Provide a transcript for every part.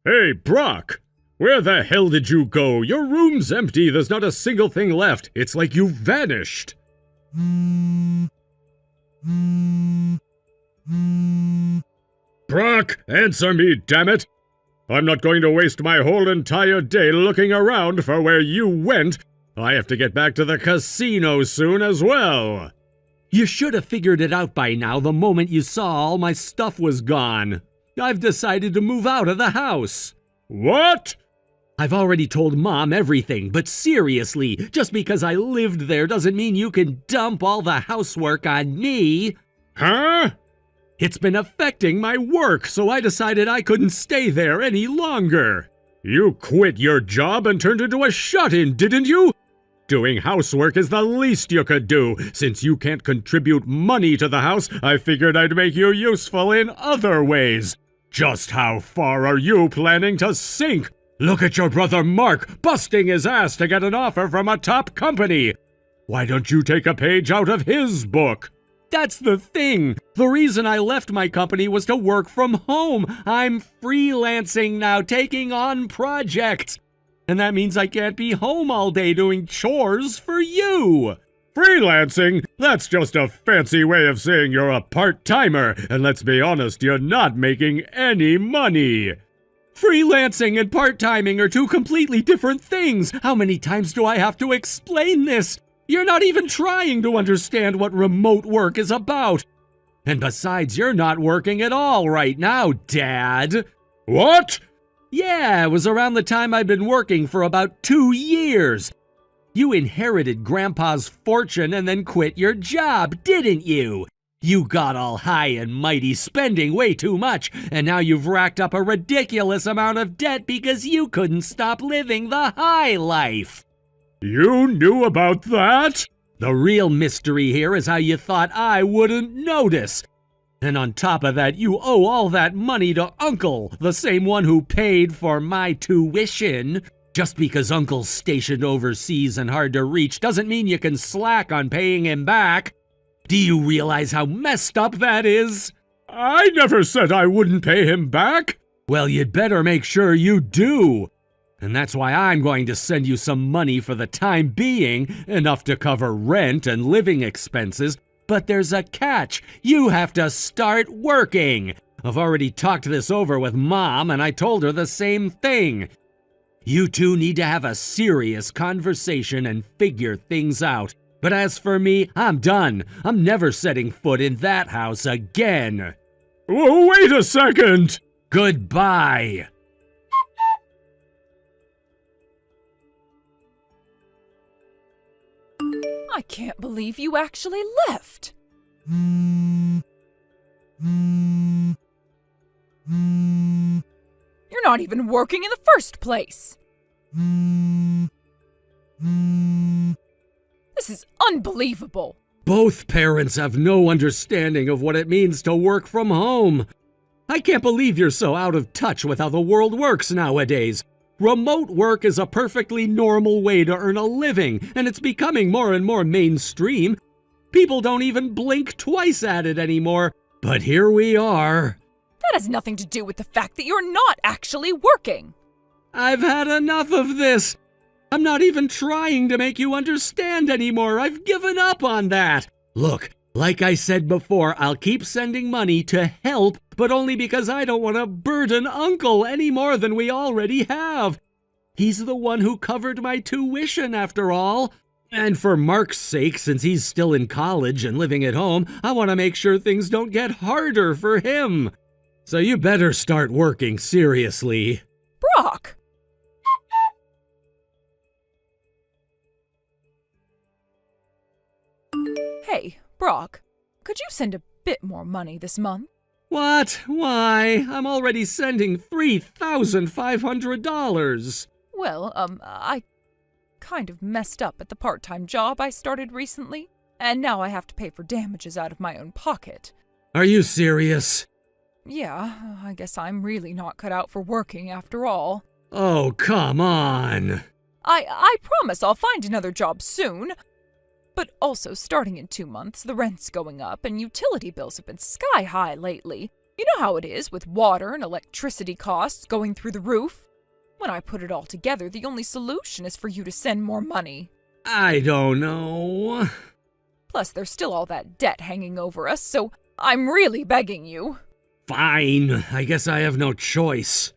Hey, Brock! Where the hell did you go? Your room's empty. There's not a single thing left. It's like you vanished. Brock, answer me, damn it! I'm not going to waste my whole entire day looking around for where you went. I have to get back to the casino soon as well. You should have figured it out by now the moment you saw all my stuff was gone. I've decided to move out of the house. What? I've already told Mom everything, but seriously, just because I lived there doesn't mean you can dump all the housework on me. Huh? It's been affecting my work, so I decided I couldn't stay there any longer. You quit your job and turned into a shut-in, didn't you? Doing housework is the least you could do. Since you can't contribute money to the house, I figured I'd make you useful in other ways. Just how far are you planning to sink? Look at your brother Mark, busting his ass to get an offer from a top company. Why don't you take a page out of his book? That's the thing. The reason I left my company was to work from home. I'm freelancing now, taking on projects. And that means I can't be home all day doing chores for you. Freelancing? That's just a fancy way of saying you're a part-timer. And let's be honest, you're not making any money. Freelancing and part-timing are two completely different things. How many times do I have to explain this? You're not even trying to understand what remote work is about. And besides, you're not working at all right now, Dad. What? Yeah, it was around the time I'd been working for about 2 years. You inherited Grandpa's fortune and then quit your job, didn't you? You got all high and mighty, spending way too much, and now you've racked up a ridiculous amount of debt because you couldn't stop living the high life. You knew about that? The real mystery here is how you thought I wouldn't notice. And on top of that, you owe all that money to Uncle, the same one who paid for my tuition. Just because Uncle's stationed overseas and hard to reach doesn't mean you can slack on paying him back. Do you realize how messed up that is? I never said I wouldn't pay him back. Well, you'd better make sure you do. And that's why I'm going to send you some money for the time being, enough to cover rent and living expenses. But there's a catch. You have to start working. I've already talked this over with Mom, and I told her the same thing. You two need to have a serious conversation and figure things out. But as for me, I'm done. I'm never setting foot in that house again. Wait a second. Goodbye. I can't believe you actually left. You're not even working in the first place. This is unbelievable. Both parents have no understanding of what it means to work from home. I can't believe you're so out of touch with how the world works nowadays. Remote work is a perfectly normal way to earn a living, and it's becoming more and more mainstream. People don't even blink twice at it anymore, but here we are. That has nothing to do with the fact that you're not actually working. I've had enough of this. I'm not even trying to make you understand anymore. I've given up on that. Look, like I said before, I'll keep sending money to help, but only because I don't want to burden Uncle any more than we already have. He's the one who covered my tuition, after all. And for Mark's sake, since he's still in college and living at home, I want to make sure things don't get harder for him. So you better start working seriously. Brock! Hey, Brock, could you send a bit more money this month? What? Why? I'm already sending $3,500. Well, I kind of messed up at the part-time job I started recently, and now I have to pay for damages out of my own pocket. Are you serious? Yeah, I guess I'm really not cut out for working after all. Oh, come on. I promise I'll find another job soon. But also, starting in 2 months, the rent's going up and utility bills have been sky high lately. You know how it is with water and electricity costs going through the roof? When I put it all together, the only solution is for you to send more money. I don't know. Plus, there's still all that debt hanging over us, so I'm really begging you. Fine, I guess I have no choice.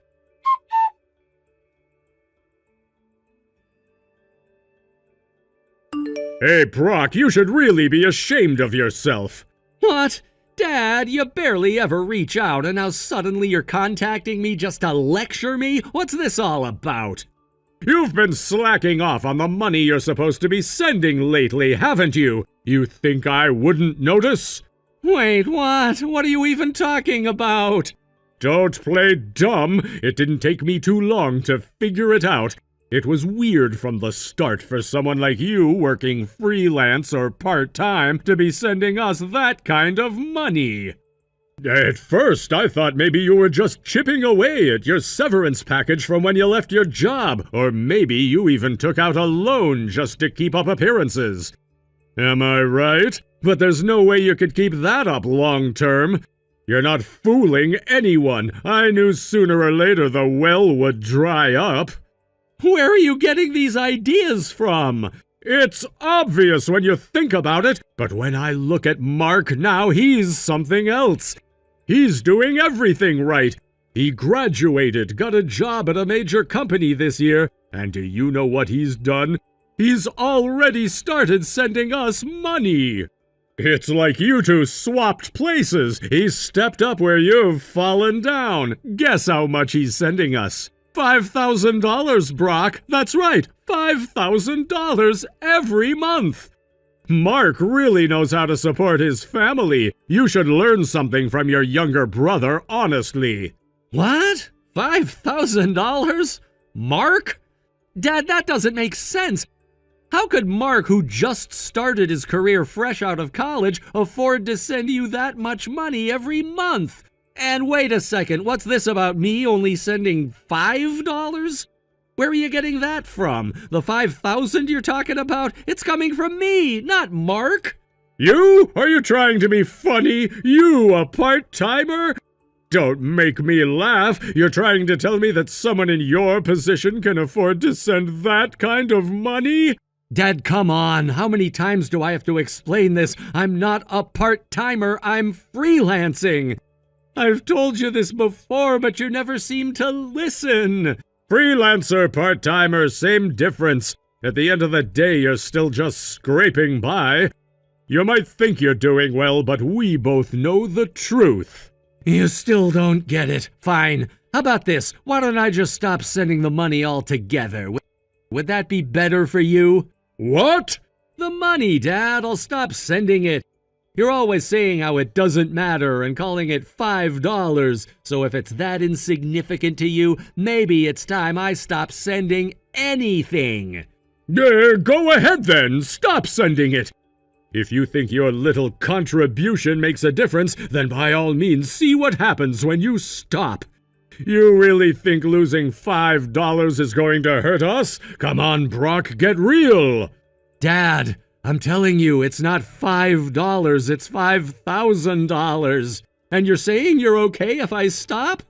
Hey, Brock, you should really be ashamed of yourself. What? Dad, you barely ever reach out, and now suddenly you're contacting me just to lecture me? What's this all about? You've been slacking off on the money you're supposed to be sending lately, haven't you? You think I wouldn't notice? Wait, what? What are you even talking about? Don't play dumb. It didn't take me too long to figure it out. It was weird from the start for someone like you working freelance or part-time to be sending us that kind of money. At first, I thought maybe you were just chipping away at your severance package from when you left your job, or maybe you even took out a loan just to keep up appearances. Am I right? But there's no way you could keep that up long-term. You're not fooling anyone. I knew sooner or later the well would dry up. Where are you getting these ideas from? It's obvious when you think about it, but when I look at Mark now, he's something else. He's doing everything right. He graduated, got a job at a major company this year, and do you know what he's done? He's already started sending us money. It's like you two swapped places. He's stepped up where you've fallen down. Guess how much he's sending us? $5,000, Brock. That's right, $5,000 every month. Mark really knows how to support his family. You should learn something from your younger brother, honestly. What? $5,000? Mark? Dad, that doesn't make sense. How could Mark, who just started his career fresh out of college, afford to send you that much money every month? And wait a second, what's this about me only sending $5? Where are you getting that from? The $5,000 you're talking about? It's coming from me, not Mark. You? Are you trying to be funny? You, a part-timer? Don't make me laugh. You're trying to tell me that someone in your position can afford to send that kind of money? Dad, come on. How many times do I have to explain this? I'm not a part-timer, I'm freelancing. I've told you this before, but you never seem to listen. Freelancer, part-timer, same difference. At the end of the day, you're still just scraping by. You might think you're doing well, but we both know the truth. You still don't get it. Fine. How about this? Why don't I just stop sending the money altogether? Would that be better for you? What? The money, Dad. I'll stop sending it. You're always saying how it doesn't matter and calling it $5, so if it's that insignificant to you, maybe it's time I stop sending anything. Go ahead then, stop sending it. If you think your little contribution makes a difference, then by all means see what happens when you stop. You really think losing $5 is going to hurt us? Come on, Brock, get real. Dad, I'm telling you, it's not $5, it's $5,000. And you're saying you're okay if I stop?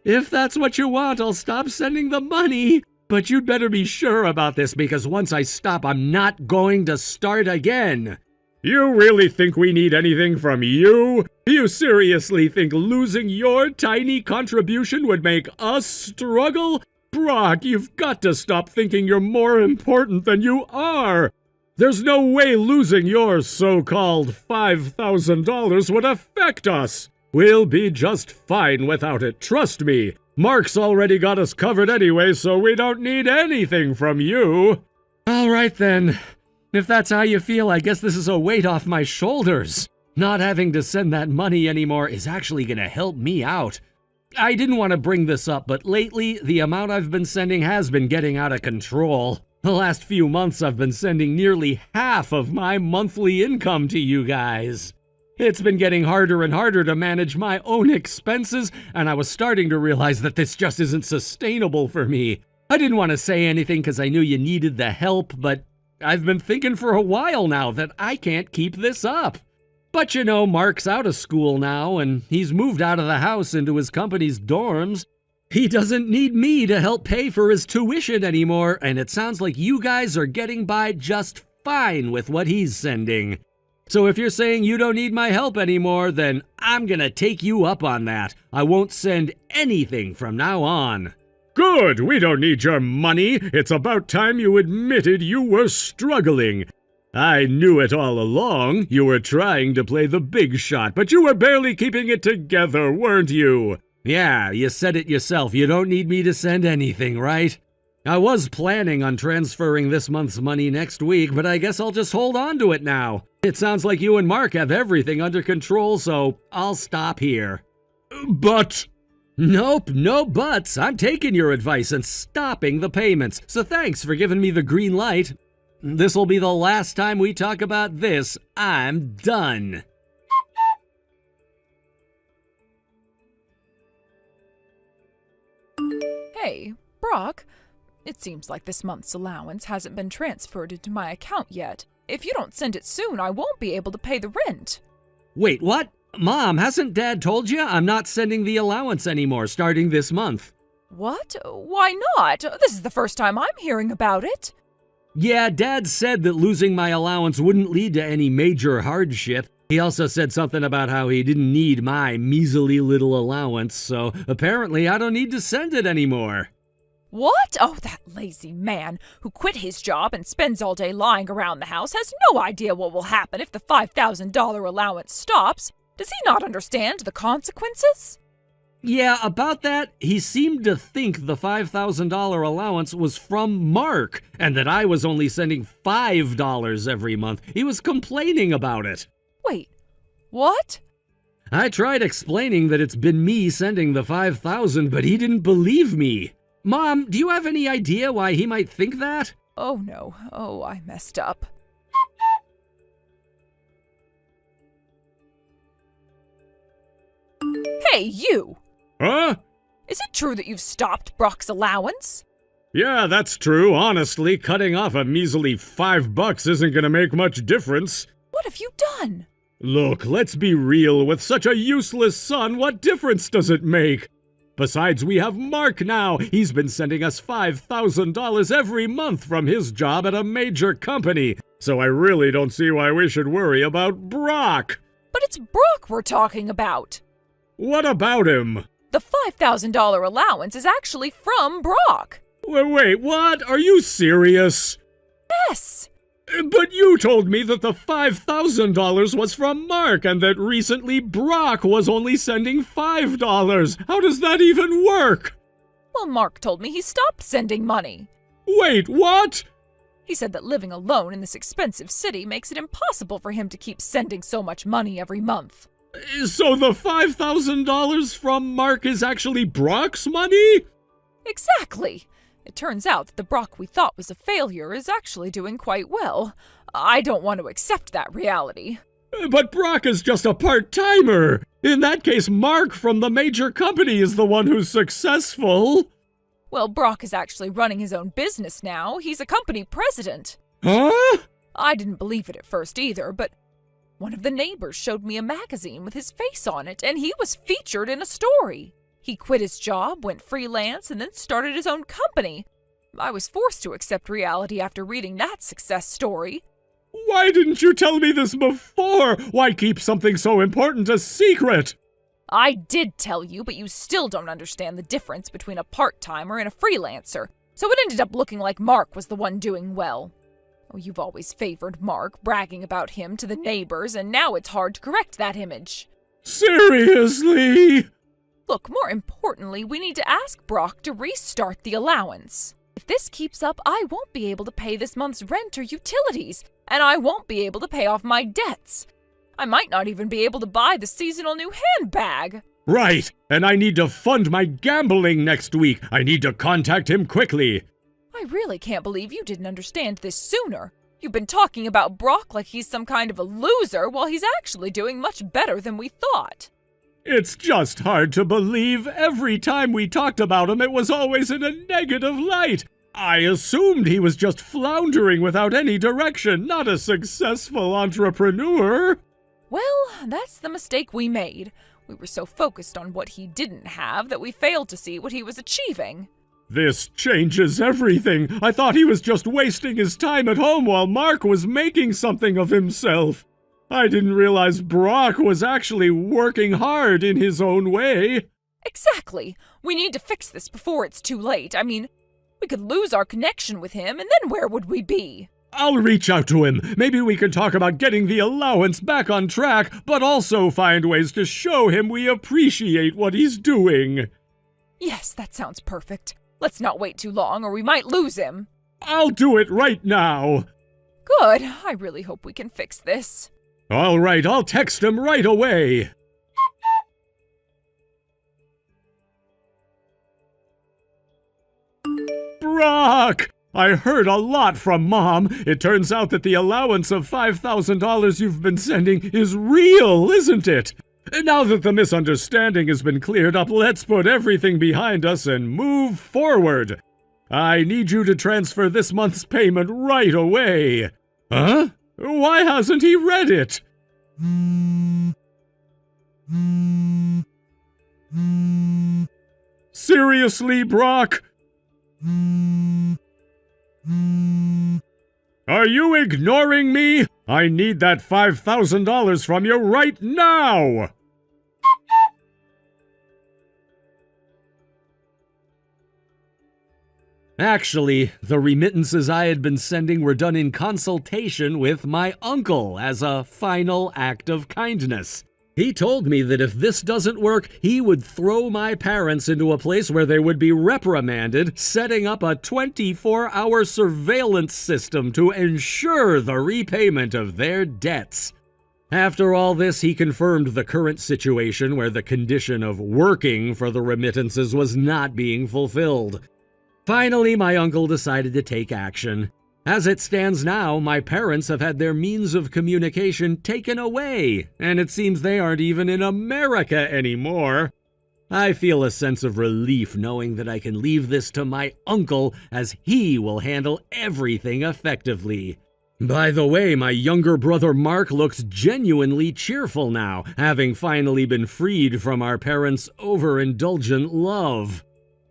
If that's what you want, I'll stop sending the money. But you'd better be sure about this, because once I stop, I'm not going to start again. You really think we need anything from you? You seriously think losing your tiny contribution would make us struggle? Brock, you've got to stop thinking you're more important than you are. There's no way losing your so-called $5,000 would affect us. We'll be just fine without it, trust me. Mark's already got us covered anyway, so we don't need anything from you. All right then. If that's how you feel, I guess this is a weight off my shoulders. Not having to send that money anymore is actually going to help me out. I didn't want to bring this up, but lately, the amount I've been sending has been getting out of control. The last few months I've been sending nearly half of my monthly income to you guys. It's been getting harder and harder to manage my own expenses, and I was starting to realize that this just isn't sustainable for me. I didn't want to say anything because I knew you needed the help, but I've been thinking for a while now that I can't keep this up. But you know, Mark's out of school now, and he's moved out of the house into his company's dorms. He doesn't need me to help pay for his tuition anymore, and it sounds like you guys are getting by just fine with what he's sending. So if you're saying you don't need my help anymore, then I'm gonna take you up on that. I won't send anything from now on. Good! We don't need your money. It's about time you admitted you were struggling. I knew it all along. You were trying to play the big shot, but you were barely keeping it together, weren't you? Yeah, you said it yourself. You don't need me to send anything, right? I was planning on transferring this month's money next week, but I guess I'll just hold on to it now. It sounds like you and Mark have everything under control, so I'll stop here. But... Nope, no buts. I'm taking your advice and stopping the payments, so thanks for giving me the green light. This'll be the last time we talk about this. I'm done. Hey, Brock, it seems like this month's allowance hasn't been transferred into my account yet. If you don't send it soon, I won't be able to pay the rent. Wait, what? Mom, hasn't Dad told you I'm not sending the allowance anymore starting this month? What? Why not? This is the first time I'm hearing about it. Yeah, Dad said that losing my allowance wouldn't lead to any major hardship. He also said something about how he didn't need my measly little allowance, so apparently I don't need to send it anymore. What? Oh, that lazy man who quit his job and spends all day lying around the house has no idea what will happen if the $5,000 allowance stops. Does he not understand the consequences? Yeah, about that, he seemed to think the $5,000 allowance was from Mark, and that I was only sending $5 every month. He was complaining about it. Wait, what? I tried explaining that it's been me sending the $5,000, but he didn't believe me. Mom, do you have any idea why he might think that? Oh no, oh, I messed up. Hey, you! Huh? Is it true that you've stopped Brock's allowance? Yeah, that's true. Honestly, cutting off a measly $5 isn't gonna make much difference. What have you done? Look, let's be real. With such a useless son, what difference does it make? Besides, we have Mark now. He's been sending us $5,000 every month from his job at a major company. So I really don't see why we should worry about Brock. But it's Brock we're talking about. What about him? The $5,000 allowance is actually from Brock. Wait, what? Are you serious? Yes. But you told me that the $5,000 was from Mark and that recently Brock was only sending $5. How does that even work? Well, Mark told me he stopped sending money. Wait, what? He said that living alone in this expensive city makes it impossible for him to keep sending so much money every month. So the $5,000 from Mark is actually Brock's money? Exactly. It turns out that the Brock we thought was a failure is actually doing quite well. I don't want to accept that reality. But Brock is just a part-timer. In that case, Mark from the major company is the one who's successful. Well, Brock is actually running his own business now. He's a company president. Huh? I didn't believe it at first either, but one of the neighbors showed me a magazine with his face on it, and he was featured in a story. He quit his job, went freelance, and then started his own company. I was forced to accept reality after reading that success story. Why didn't you tell me this before? Why keep something so important a secret? I did tell you, but you still don't understand the difference between a part-timer and a freelancer, so it ended up looking like Mark was the one doing well. Oh, you've always favored Mark, bragging about him to the neighbors, and now it's hard to correct that image. Seriously? Look, more importantly, we need to ask Brock to restart the allowance. If this keeps up, I won't be able to pay this month's rent or utilities, and I won't be able to pay off my debts. I might not even be able to buy the seasonal new handbag. Right, and I need to fund my gambling next week. I need to contact him quickly. I really can't believe you didn't understand this sooner. You've been talking about Brock like he's some kind of a loser, while he's actually doing much better than we thought. It's just hard to believe. Every time we talked about him, it was always in a negative light. I assumed he was just floundering without any direction, not a successful entrepreneur. Well, that's the mistake we made. We were so focused on what he didn't have that we failed to see what he was achieving. This changes everything. I thought he was just wasting his time at home while Mark was making something of himself. I didn't realize Brock was actually working hard in his own way. Exactly. We need to fix this before it's too late. I mean, we could lose our connection with him, and then where would we be? I'll reach out to him. Maybe we can talk about getting the allowance back on track, but also find ways to show him we appreciate what he's doing. Yes, that sounds perfect. Let's not wait too long, or we might lose him. I'll do it right now. Good. I really hope we can fix this. All right, I'll text him right away. Brock! I heard a lot from Mom. It turns out that the allowance of $5,000 you've been sending is real, isn't it? Now that the misunderstanding has been cleared up, let's put everything behind us and move forward. I need you to transfer this month's payment right away. Huh? Why hasn't he read it? Seriously, Brock? Are you ignoring me? I need that $5,000 from you right now! Actually, the remittances I had been sending were done in consultation with my uncle as a final act of kindness. He told me that if this doesn't work, he would throw my parents into a place where they would be reprimanded, setting up a 24-hour surveillance system to ensure the repayment of their debts. After all this, he confirmed the current situation where the condition of working for the remittances was not being fulfilled. Finally, my uncle decided to take action. As it stands now, my parents have had their means of communication taken away, and it seems they aren't even in America anymore. I feel a sense of relief knowing that I can leave this to my uncle, as he will handle everything effectively. By the way, my younger brother Mark looks genuinely cheerful now, having finally been freed from our parents' overindulgent love.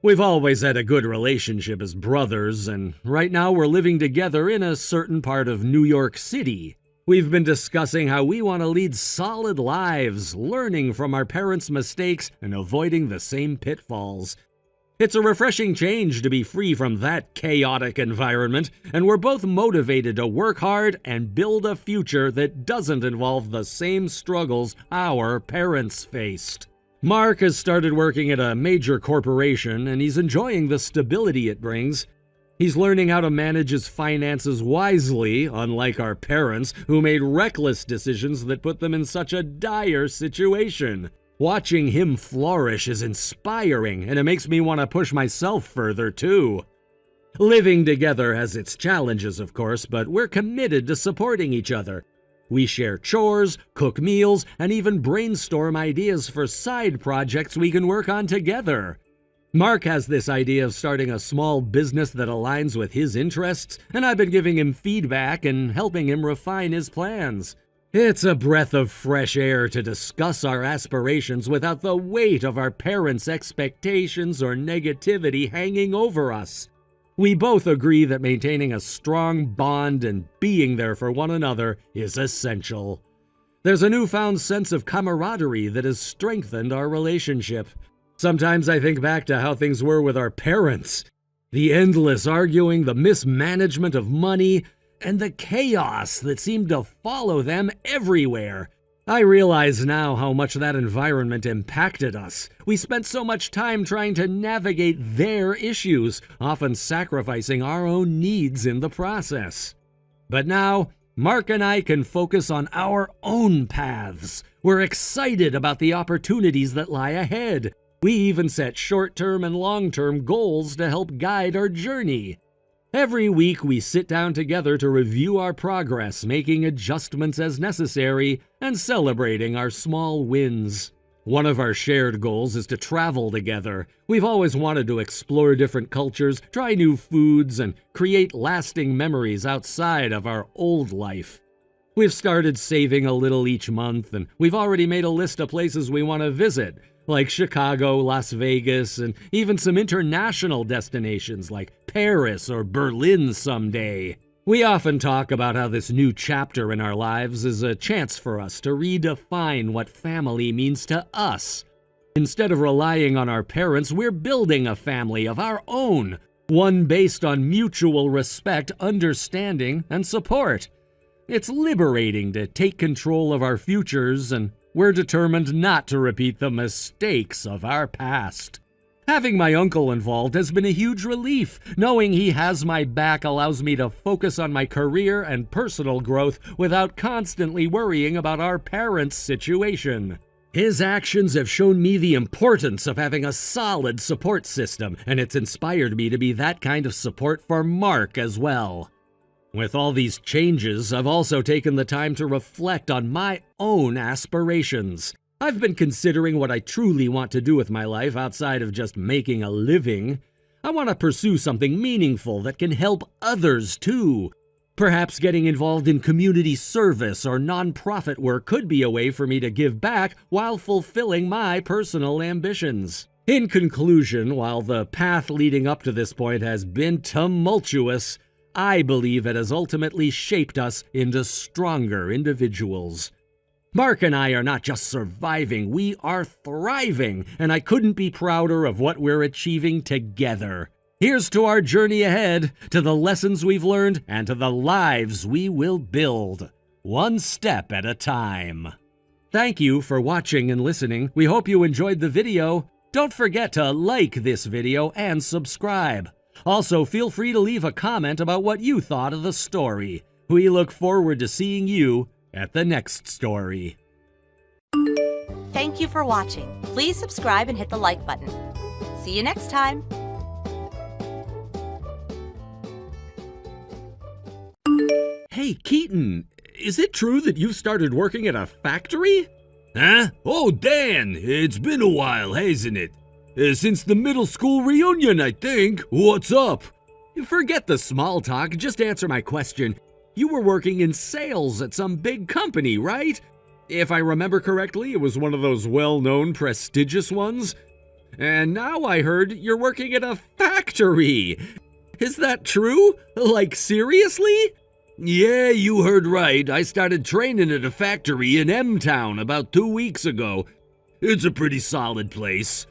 We've always had a good relationship as brothers, and right now we're living together in a certain part of New York City. We've been discussing how we want to lead solid lives, learning from our parents' mistakes and avoiding the same pitfalls. It's a refreshing change to be free from that chaotic environment, and we're both motivated to work hard and build a future that doesn't involve the same struggles our parents faced. Mark has started working at a major corporation, and he's enjoying the stability it brings. He's learning how to manage his finances wisely, unlike our parents, who made reckless decisions that put them in such a dire situation. Watching him flourish is inspiring, and it makes me want to push myself further, too. Living together has its challenges, of course, but we're committed to supporting each other. We share chores, cook meals, and even brainstorm ideas for side projects we can work on together. Mark has this idea of starting a small business that aligns with his interests, and I've been giving him feedback and helping him refine his plans. It's a breath of fresh air to discuss our aspirations without the weight of our parents' expectations or negativity hanging over us. We both agree that maintaining a strong bond and being there for one another is essential. There's a newfound sense of camaraderie that has strengthened our relationship. Sometimes I think back to how things were with our parents. The endless arguing, the mismanagement of money, and the chaos that seemed to follow them everywhere. I realize now how much that environment impacted us. We spent so much time trying to navigate their issues, often sacrificing our own needs in the process. But now, Mark and I can focus on our own paths. We're excited about the opportunities that lie ahead. We even set short-term and long-term goals to help guide our journey. Every week, we sit down together to review our progress, making adjustments as necessary, and celebrating our small wins. One of our shared goals is to travel together. We've always wanted to explore different cultures, try new foods, and create lasting memories outside of our old life. We've started saving a little each month, and we've already made a list of places we want to visit, like Chicago, Las Vegas, and even some international destinations like Paris or Berlin someday. We often talk about how this new chapter in our lives is a chance for us to redefine what family means to us. Instead of relying on our parents, we're building a family of our own, one based on mutual respect, understanding, and support. It's liberating to take control of our futures, and we're determined not to repeat the mistakes of our past. Having my uncle involved has been a huge relief. Knowing he has my back allows me to focus on my career and personal growth without constantly worrying about our parents' situation. His actions have shown me the importance of having a solid support system, and it's inspired me to be that kind of support for Mark as well. With all these changes, I've also taken the time to reflect on my own aspirations. I've been considering what I truly want to do with my life outside of just making a living. I want to pursue something meaningful that can help others too. Perhaps getting involved in community service or nonprofit work could be a way for me to give back while fulfilling my personal ambitions. In conclusion, while the path leading up to this point has been tumultuous, I believe it has ultimately shaped us into stronger individuals. Mark and I are not just surviving, we are thriving, and I couldn't be prouder of what we're achieving together. Here's to our journey ahead, to the lessons we've learned, and to the lives we will build, one step at a time. Thank you for watching and listening. We hope you enjoyed the video. Don't forget to like this video and subscribe. Also, feel free to leave a comment about what you thought of the story. We look forward to seeing you at the next story. Thank you for watching. Please subscribe and hit the like button. See you next time. Hey, Keaton, is it true that you started working at a factory? Huh? Oh, Dan, it's been a while, hasn't it? Since the middle school reunion, I think. What's up? Forget the small talk, just answer my question. You were working in sales at some big company, right? If I remember correctly, it was one of those well-known, prestigious ones. And now I heard you're working at a factory. Is that true? Like, seriously? Yeah, you heard right. I started training at a factory in M-Town about 2 weeks ago. It's a pretty solid place.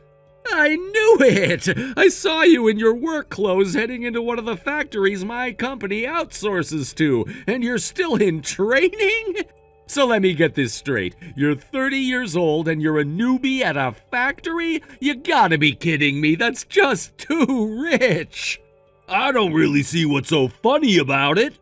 I knew it! I saw you in your work clothes heading into one of the factories my company outsources to, and you're still in training? So let me get this straight. You're 30 years old and you're a newbie at a factory? You gotta be kidding me, that's just too rich! I don't really see what's so funny about it.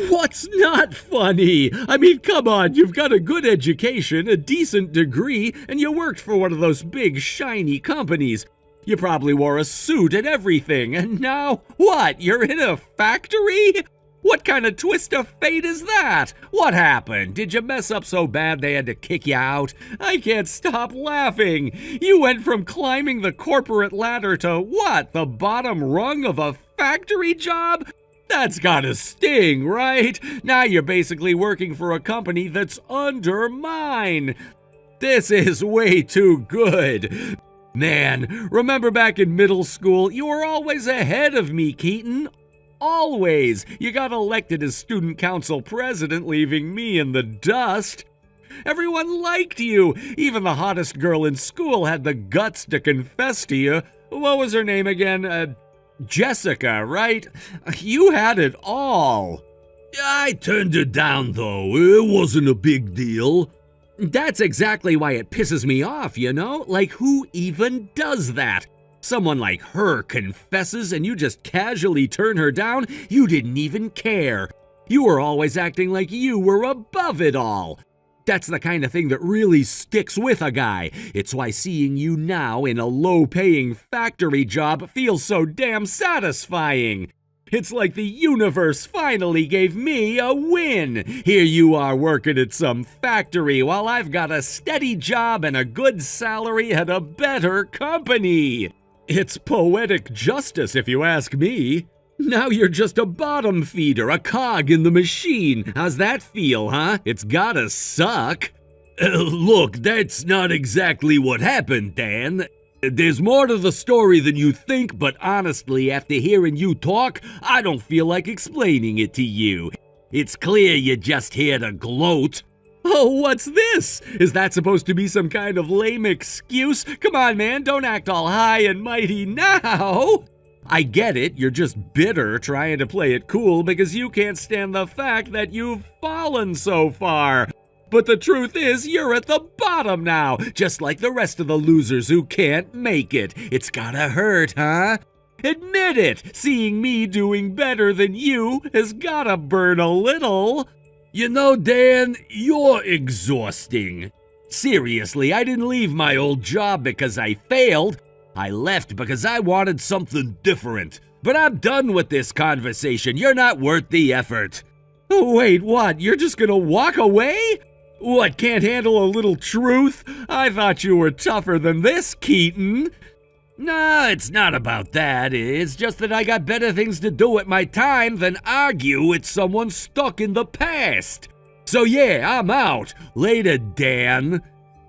What's not funny? I mean, come on, you've got a good education, a decent degree, and you worked for one of those big, shiny companies. You probably wore a suit and everything, and now, what, you're in a factory? What kind of twist of fate is that? What happened? Did you mess up so bad they had to kick you out? I can't stop laughing. You went from climbing the corporate ladder to what, the bottom rung of a factory job? That's gotta sting, right? Now you're basically working for a company that's under mine. This is way too good. Man, remember back in middle school, you were always ahead of me, Keaton. Always. You got elected as student council president, leaving me in the dust. Everyone liked you. Even the hottest girl in school had the guts to confess to you. What was her name again? Jessica, right? You had it all. I turned her down, though. It wasn't a big deal. That's exactly why it pisses me off, you know? Like, who even does that? Someone like her confesses and you just casually turn her down? You didn't even care. You were always acting like you were above it all. That's the kind of thing that really sticks with a guy. It's why seeing you now in a low-paying factory job feels so damn satisfying. It's like the universe finally gave me a win. Here you are working at some factory while I've got a steady job and a good salary at a better company. It's poetic justice if you ask me. Now you're just a bottom feeder, a cog in the machine. How's that feel, huh? It's gotta suck. Look, that's not exactly what happened, Dan. There's more to the story than you think, but honestly, after hearing you talk, I don't feel like explaining it to you. It's clear you're just here to gloat. Oh, what's this? Is that supposed to be some kind of lame excuse? Come on, man, don't act all high and mighty now. I get it, you're just bitter trying to play it cool because you can't stand the fact that you've fallen so far. But the truth is, you're at the bottom now, just like the rest of the losers who can't make it. It's gotta hurt, huh? Admit it, seeing me doing better than you has gotta burn a little. You know, Dan, you're exhausting. Seriously, I didn't leave my old job because I failed. I left because I wanted something different. But I'm done with this conversation. You're not worth the effort. Wait, what? You're just gonna walk away? What, can't handle a little truth? I thought you were tougher than this, Keaton. Nah, it's not about that. It's just that I got better things to do at my time than argue with someone stuck in the past. So yeah, I'm out. Later, Dan.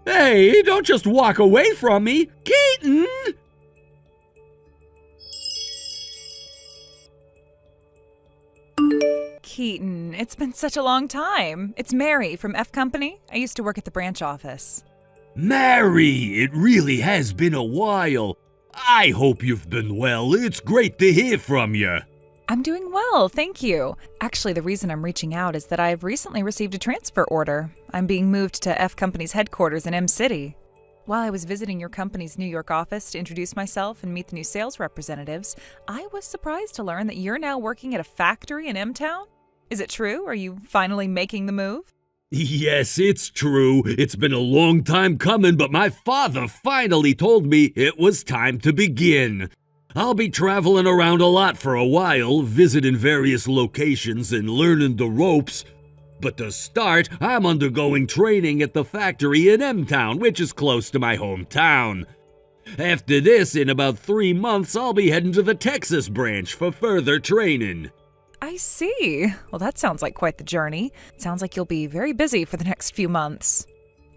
Hey, don't just walk away from me. Keaton! Keaton, it's been such a long time. It's Mary from F Company. I used to work at the branch office. Mary, it really has been a while. I hope you've been well. It's great to hear from you. I'm doing well, thank you. Actually, the reason I'm reaching out is that I've recently received a transfer order. I'm being moved to F Company's headquarters in M City. While I was visiting your company's New York office to introduce myself and meet the new sales representatives, I was surprised to learn that you're now working at a factory in M-Town. Is it true? Are you finally making the move? Yes, it's true. It's been a long time coming, but my father finally told me it was time to begin. I'll be traveling around a lot for a while, visiting various locations and learning the ropes. But to start, I'm undergoing training at the factory in M-Town, which is close to my hometown. After this, in about 3 months, I'll be heading to the Texas branch for further training. I see. Well, that sounds like quite the journey. Sounds like you'll be very busy for the next few months.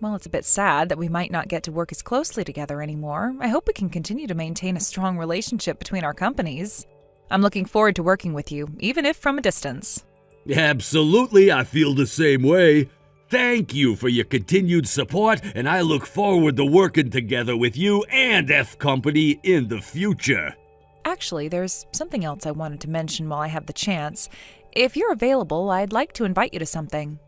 Well, it's a bit sad that we might not get to work as closely together anymore. I hope we can continue to maintain a strong relationship between our companies. I'm looking forward to working with you, even if from a distance. Absolutely, I feel the same way. Thank you for your continued support, and I look forward to working together with you and F Company in the future. Actually, there's something else I wanted to mention while I have the chance. If you're available, I'd like to invite you to something.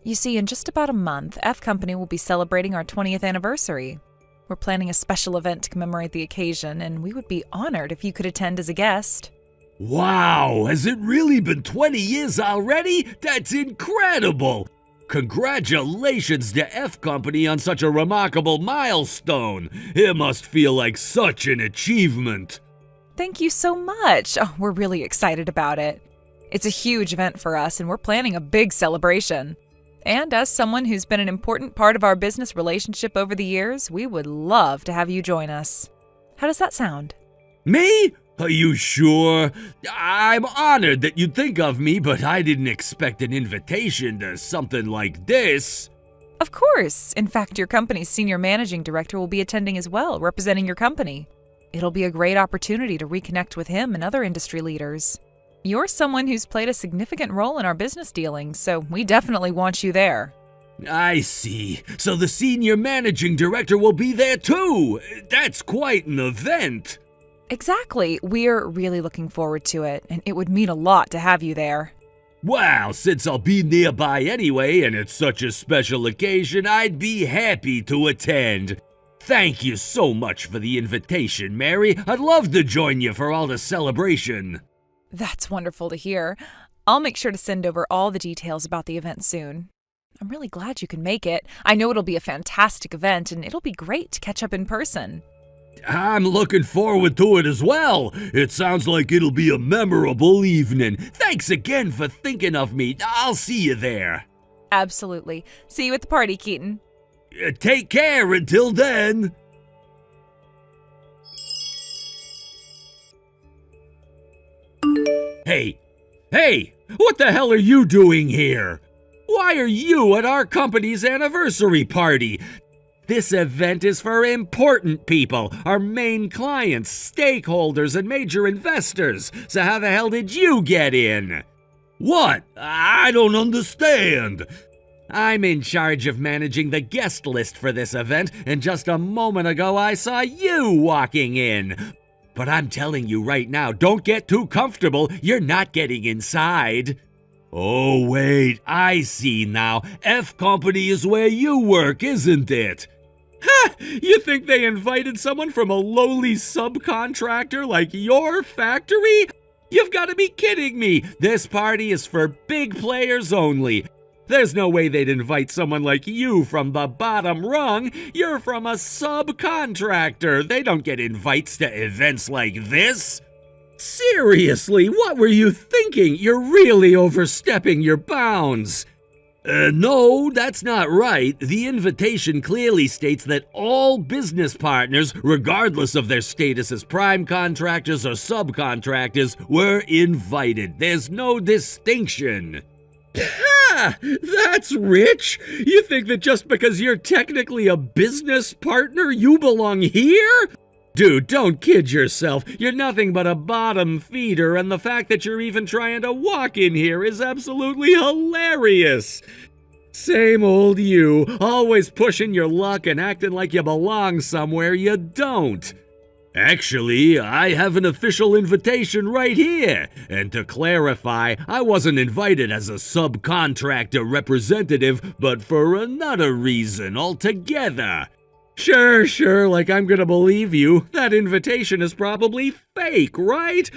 You see, in just about a month, F Company will be celebrating our 20th anniversary. We're planning a special event to commemorate the occasion, and we would be honored if you could attend as a guest. Wow, has it really been 20 years already? That's incredible! Congratulations to F Company on such a remarkable milestone. It must feel like such an achievement. Thank you so much. Oh, we're really excited about it. It's a huge event for us, and we're planning a big celebration. And as someone who's been an important part of our business relationship over the years, we would love to have you join us. How does that sound? Me? Are you sure? I'm honored that you'd think of me, but I didn't expect an invitation to something like this. Of course. In fact, your company's senior managing director will be attending as well, representing your company. It'll be a great opportunity to reconnect with him and other industry leaders. You're someone who's played a significant role in our business dealings, so we definitely want you there. I see. So the senior managing director will be there too. That's quite an event. Exactly. We're really looking forward to it, and it would mean a lot to have you there. Wow, since I'll be nearby anyway and it's such a special occasion, I'd be happy to attend. Thank you so much for the invitation, Mary. I'd love to join you for all the celebration. That's wonderful to hear. I'll make sure to send over all the details about the event soon. I'm really glad you can make it. I know it'll be a fantastic event, and it'll be great to catch up in person. I'm looking forward to it as well. It sounds like it'll be a memorable evening. Thanks again for thinking of me. I'll see you there. Absolutely. See you at the party, Keaton. Take care until then. Hey, what the hell are you doing here? Why are you at our company's anniversary party? This event is for important people, our main clients, stakeholders, and major investors. So how the hell did you get in? What? I don't understand. I'm in charge of managing the guest list for this event, and just a moment ago I saw you walking in. But I'm telling you right now, don't get too comfortable. You're not getting inside. Oh, wait, I see now. F Company is where you work, isn't it? Ha! You think they invited someone from a lowly subcontractor like your factory? You've got to be kidding me! This party is for big players only. There's no way they'd invite someone like you from the bottom rung. You're from a subcontractor. They don't get invites to events like this. Seriously, what were you thinking? You're really overstepping your bounds. No, that's not right. The invitation clearly states that all business partners, regardless of their status as prime contractors or subcontractors, were invited. There's no distinction. Ha! That's rich! You think that just because you're technically a business partner, you belong here? Dude, don't kid yourself. You're nothing but a bottom feeder, and the fact that you're even trying to walk in here is absolutely hilarious. Same old you, always pushing your luck and acting like you belong somewhere you don't. Actually, I have an official invitation right here. And to clarify, I wasn't invited as a subcontractor representative, but for another reason altogether. Sure, like I'm gonna believe you. That invitation is probably fake, right?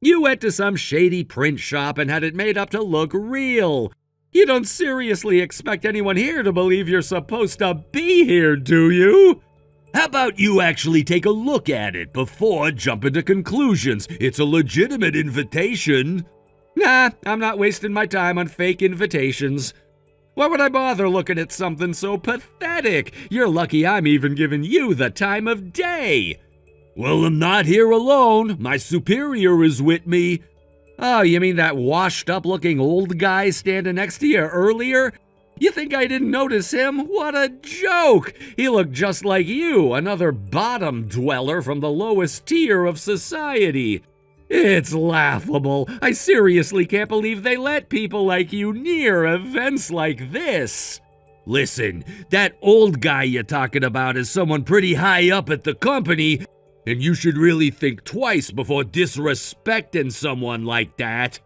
You went to some shady print shop and had it made up to look real. You don't seriously expect anyone here to believe you're supposed to be here, do you? How about you actually take a look at it before jumping to conclusions? It's a legitimate invitation. Nah, I'm not wasting my time on fake invitations. Why would I bother looking at something so pathetic? You're lucky I'm even giving you the time of day. Well, I'm not here alone. My superior is with me. Oh, you mean that washed-up-looking old guy standing next to you earlier? You think I didn't notice him? What a joke! He looked just like you, another bottom dweller from the lowest tier of society. It's laughable. I seriously can't believe they let people like you near events like this. Listen, that old guy you're talking about is someone pretty high up at the company, and you should really think twice before disrespecting someone like that.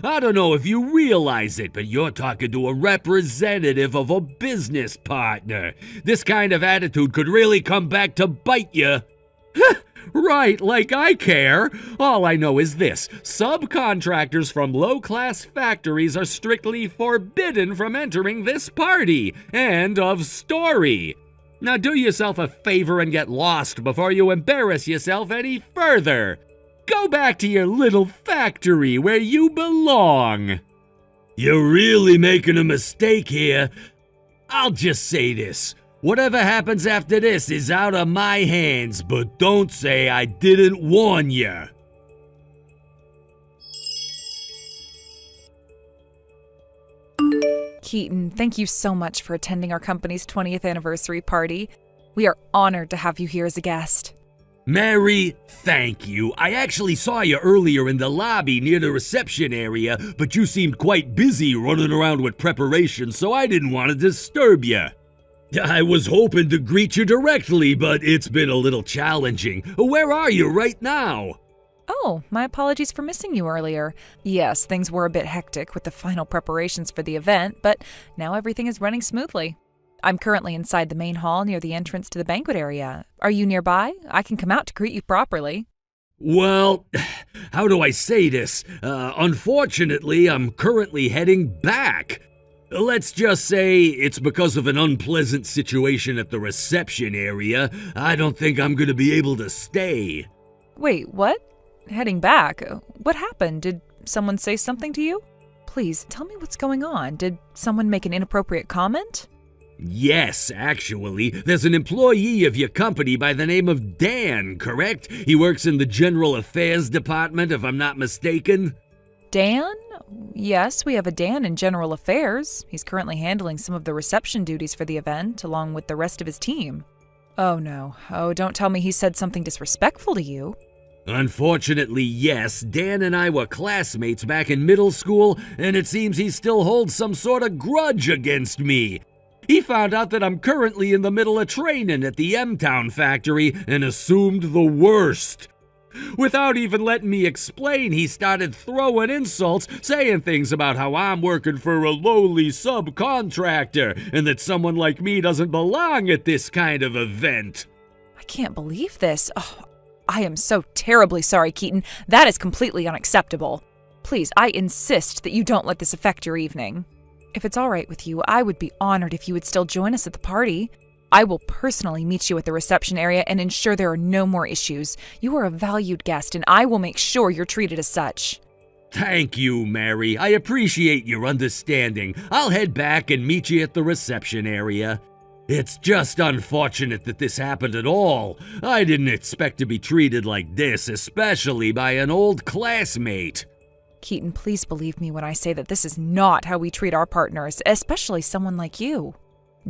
I don't know if you realize it, but you're talking to a representative of a business partner. This kind of attitude could really come back to bite you. Right, like I care. All I know is this. Subcontractors from low-class factories are strictly forbidden from entering this party. End of story. Now do yourself a favor and get lost before you embarrass yourself any further. Go back to your little factory where you belong. You're really making a mistake here. I'll just say this. Whatever happens after this is out of my hands, but don't say I didn't warn you. Keaton, thank you so much for attending our company's 20th anniversary party. We are honored to have you here as a guest. Mary, thank you. I actually saw you earlier in the lobby near the reception area, but you seemed quite busy running around with preparations, so I didn't want to disturb you. I was hoping to greet you directly, but it's been a little challenging. Where are you right now? Oh, my apologies for missing you earlier. Yes, things were a bit hectic with the final preparations for the event, but now everything is running smoothly. I'm currently inside the main hall near the entrance to the banquet area. Are you nearby? I can come out to greet you properly. Well, how do I say this? Unfortunately, I'm currently heading back. Let's just say it's because of an unpleasant situation at the reception area. I don't think I'm going to be able to stay. Wait, what? Heading back? What happened? Did someone say something to you? Please, tell me what's going on. Did someone make an inappropriate comment? Yes, actually. There's an employee of your company by the name of Dan, correct? He works in the General Affairs Department, if I'm not mistaken. Dan? Yes, we have a Dan in General Affairs. He's currently handling some of the reception duties for the event, along with the rest of his team. Oh no. Oh, don't tell me he said something disrespectful to you. Unfortunately, yes, Dan and I were classmates back in middle school, and it seems he still holds some sort of grudge against me. He found out that I'm currently in the middle of training at the M-Town factory and assumed the worst. Without even letting me explain, he started throwing insults, saying things about how I'm working for a lowly subcontractor and that someone like me doesn't belong at this kind of event. I can't believe this. Oh, I am so terribly sorry, Keaton. That is completely unacceptable. Please, I insist that you don't let this affect your evening. If it's all right with you, I would be honored if you would still join us at the party. I will personally meet you at the reception area and ensure there are no more issues. You are a valued guest, and I will make sure you're treated as such. Thank you, Mary. I appreciate your understanding. I'll head back and meet you at the reception area. It's just unfortunate that this happened at all. I didn't expect to be treated like this, especially by an old classmate. Keaton, please believe me when I say that this is not how we treat our partners, especially someone like you.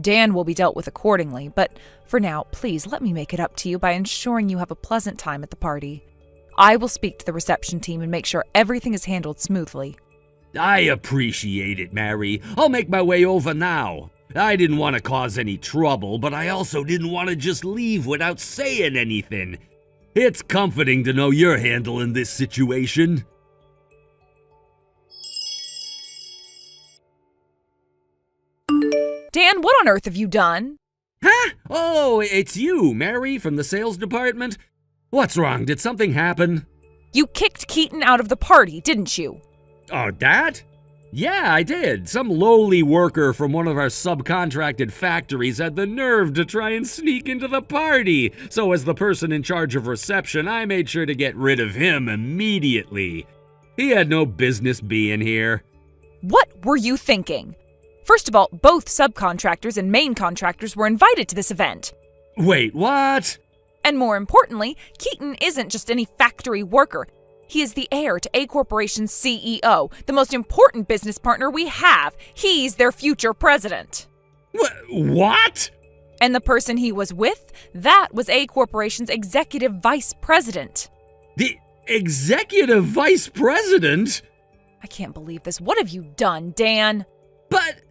Dan will be dealt with accordingly, but for now, please let me make it up to you by ensuring you have a pleasant time at the party. I will speak to the reception team and make sure everything is handled smoothly. I appreciate it, Mary. I'll make my way over now. I didn't want to cause any trouble, but I also didn't want to just leave without saying anything. It's comforting to know you're handling this situation. Dan, what on earth have you done? Huh? Oh, it's you, Mary, from the sales department? What's wrong? Did something happen? You kicked Keaton out of the party, didn't you? Oh, that? Yeah, I did. Some lowly worker from one of our subcontracted factories had the nerve to try and sneak into the party. So as the person in charge of reception, I made sure to get rid of him immediately. He had no business being here. What were you thinking? First of all, both subcontractors and main contractors were invited to this event. Wait, what? And more importantly, Keaton isn't just any factory worker. He is the heir to A Corporation's CEO, the most important business partner we have. He's their future president. What? And the person he was with, that was A Corporation's executive vice president. The executive vice president? I can't believe this. What have you done, Dan? But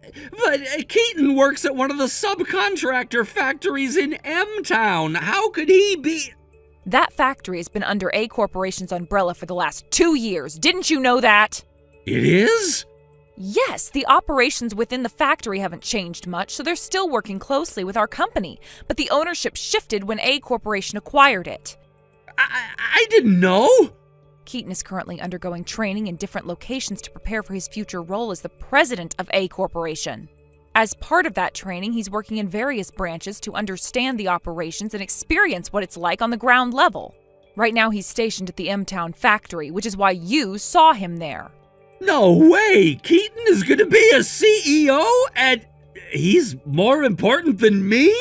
Keaton works at one of the subcontractor factories in M-Town. How could he be? That factory has been under A Corporation's umbrella for the last 2 years. Didn't you know that? It is? Yes, the operations within the factory haven't changed much, so they're still working closely with our company. But the ownership shifted when A Corporation acquired it. I didn't know. Keaton is currently undergoing training in different locations to prepare for his future role as the president of A Corporation. As part of that training, he's working in various branches to understand the operations and experience what it's like on the ground level. Right now, he's stationed at the M-Town factory, which is why you saw him there. No way! Keaton is gonna be a CEO and he's more important than me?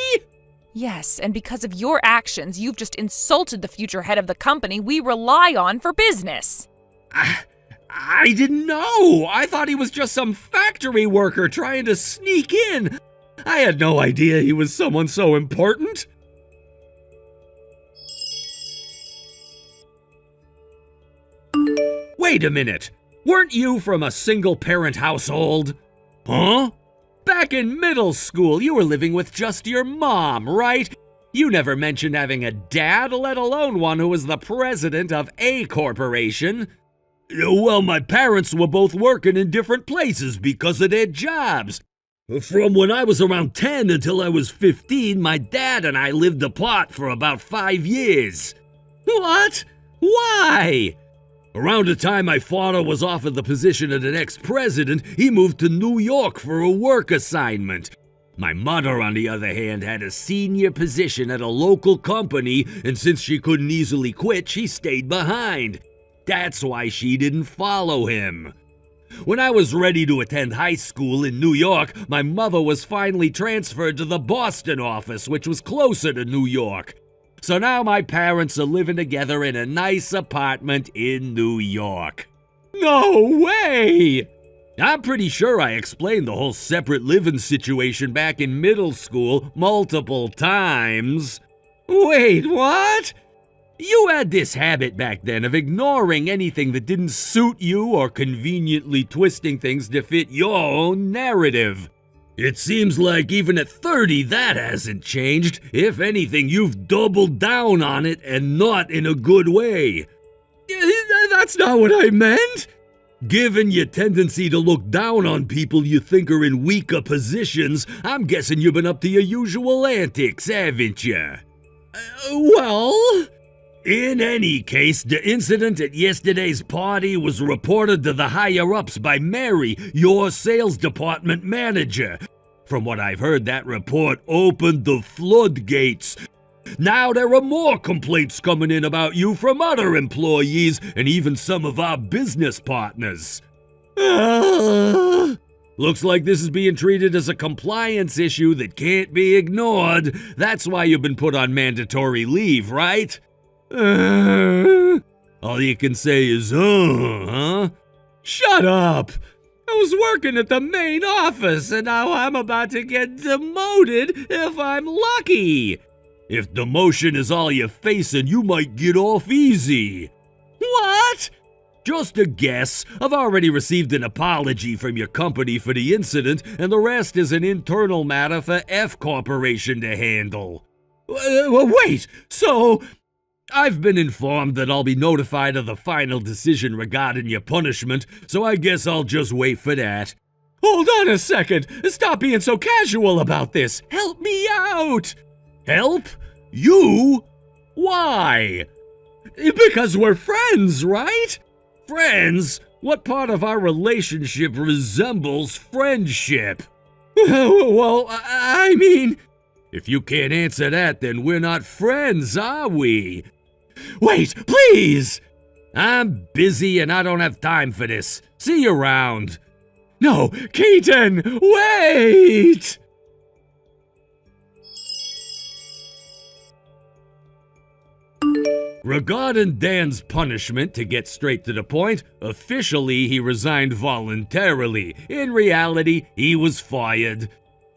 Yes, and because of your actions, you've just insulted the future head of the company we rely on for business. I didn't know. I thought he was just some factory worker trying to sneak in. I had no idea he was someone so important. Wait a minute. Weren't you from a single-parent household? Huh? Back in middle school, you were living with just your mom, right? You never mentioned having a dad, let alone one who was the president of A Corporation. Well, my parents were both working in different places because of their jobs. From when I was around 10 until I was 15, my dad and I lived apart for about 5 years. What? Why? Around the time my father was offered the position of the next president, he moved to New York for a work assignment. My mother, on the other hand, had a senior position at a local company, and since she couldn't easily quit, she stayed behind. That's why she didn't follow him. When I was ready to attend high school in New York, my mother was finally transferred to the Boston office, which was closer to New York. So now my parents are living together in a nice apartment in New York. No way! I'm pretty sure I explained the whole separate living situation back in middle school multiple times. Wait, what? You had this habit back then of ignoring anything that didn't suit you or conveniently twisting things to fit your own narrative. It seems like even at 30 that hasn't changed. If anything, you've doubled down on it and not in a good way. That's not what I meant. Given your tendency to look down on people you think are in weaker positions, I'm guessing you've been up to your usual antics, haven't you? Well... In any case, the incident at yesterday's party was reported to the higher-ups by Mary, your sales department manager. From what I've heard, that report opened the floodgates. Now there are more complaints coming in about you from other employees and even some of our business partners. Looks like this is being treated as a compliance issue that can't be ignored. That's why you've been put on mandatory leave, right? All you can say is, huh? Shut up! I was working at the main office, and now I'm about to get demoted if I'm lucky. If demotion is all you're facing, you might get off easy. What? Just a guess. I've already received an apology from your company for the incident, and the rest is an internal matter for F Corporation to handle. Wait, so... I've been informed that I'll be notified of the final decision regarding your punishment, so I guess I'll just wait for that. Hold on a second! Stop being so casual about this! Help me out! Help? You? Why? Because we're friends, right? Friends? What part of our relationship resembles friendship? Well, I mean... If you can't answer that, then we're not friends, are we? Wait, please! I'm busy and I don't have time for this. See you around. No, Keaton, wait! Regarding Dan's punishment, to get straight to the point, officially he resigned voluntarily. In reality, he was fired.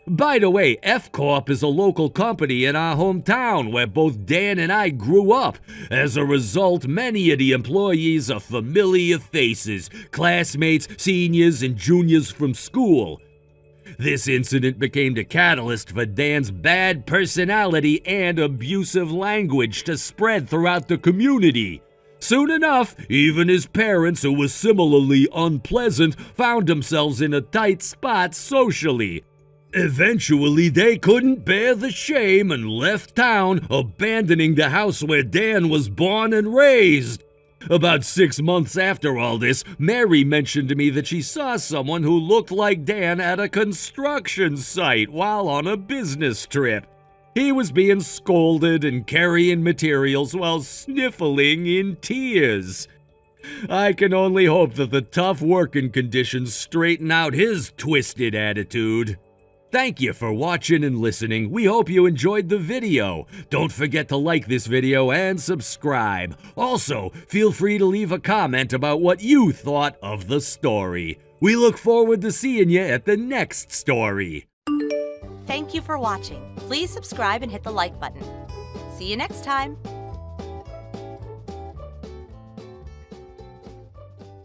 By the way, F Corp is a local company in our hometown where both Dan and I grew up. As a result, many of the employees are familiar faces, classmates, seniors, and juniors from school. This incident became the catalyst for Dan's bad personality and abusive language to spread throughout the community. Soon enough, even his parents, who were similarly unpleasant, found themselves in a tight spot socially. Eventually, they couldn't bear the shame and left town, abandoning the house where Dan was born and raised. About 6 months after all this, Mary mentioned to me that she saw someone who looked like Dan at a construction site while on a business trip. He was being scolded and carrying materials while sniffling in tears. I can only hope that the tough working conditions straighten out his twisted attitude. Thank you for watching and listening. We hope you enjoyed the video. Don't forget to like this video and subscribe. Also, feel free to leave a comment about what you thought of the story. We look forward to seeing you at the next story. Thank you for watching. Please subscribe and hit the like button. See you next time.